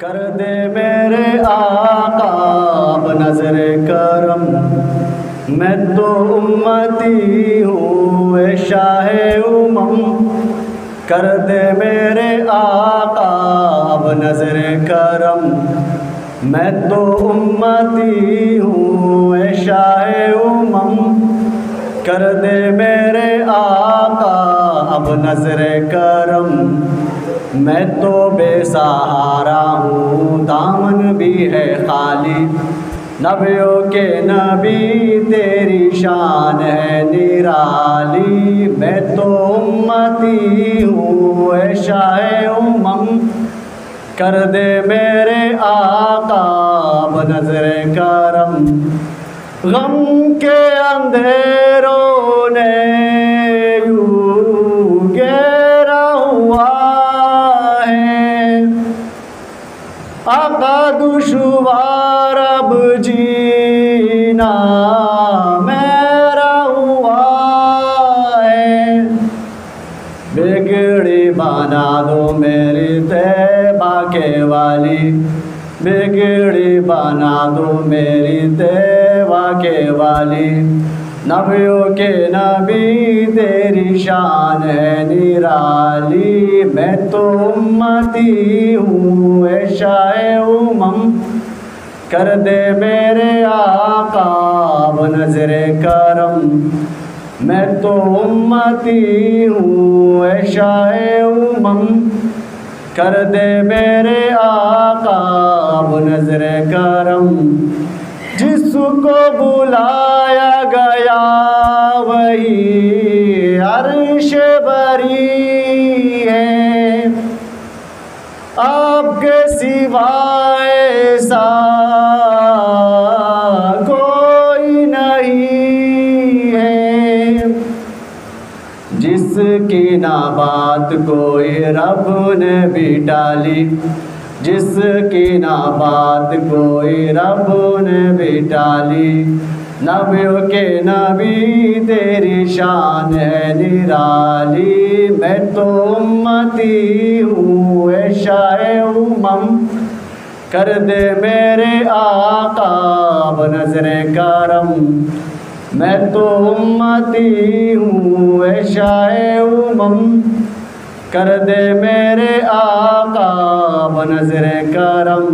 कर दे मेरे आका अब नजर करम, मैं तो उम्मती हूँ ए शाहे उमम। कर दे मेरे आका अब नजर करम, मैं तो उम्मती हूँ ए शाहे उमम। कर दे मेरे आका अब नजर करम, मैं तो बेसहारा हूँ दामन भी है खाली। नबियों के नबी तेरी शान है निराली, मैं तो उम्मती हूँ ए शाहे उमम। कर दे मेरे आका अब नजर करम, गम के अंधेरों ने यूं घेरा हुआ है, आका दुश्वार अब जीना मेरा हुआ है। बिगड़ी बना दो मेरी तैबा के वाली, बिगड़ी बना दो मेरी तैबा के वाली। नबियों के नबी तेरी शान है निराली, मैं तो उम्मती हूँ ए शाहे उमम। कर दे मेरे आका अब नजर करम, मैं तो उम्मती हूँ ए शाहे उमम। कर दे मेरे आका अब नजर करम, जिसको बुलाया गया वही अर्श बरी है, आपके सिवाय ऐसा कोई नहीं है। जिसकी ना बात कोई रब ने भी टाली, जिसकी ना बात कोई रब ने भी टाली। नबियों के नबी तेरी शान है निराली, मैं तो उम्मती हूँ ए शाहे उमम। कर दे मेरे आका अब नजर करम, मैं तो उम्मती हूँ ए शाहे उमम। कर दे मेरे आका अब नजर करम।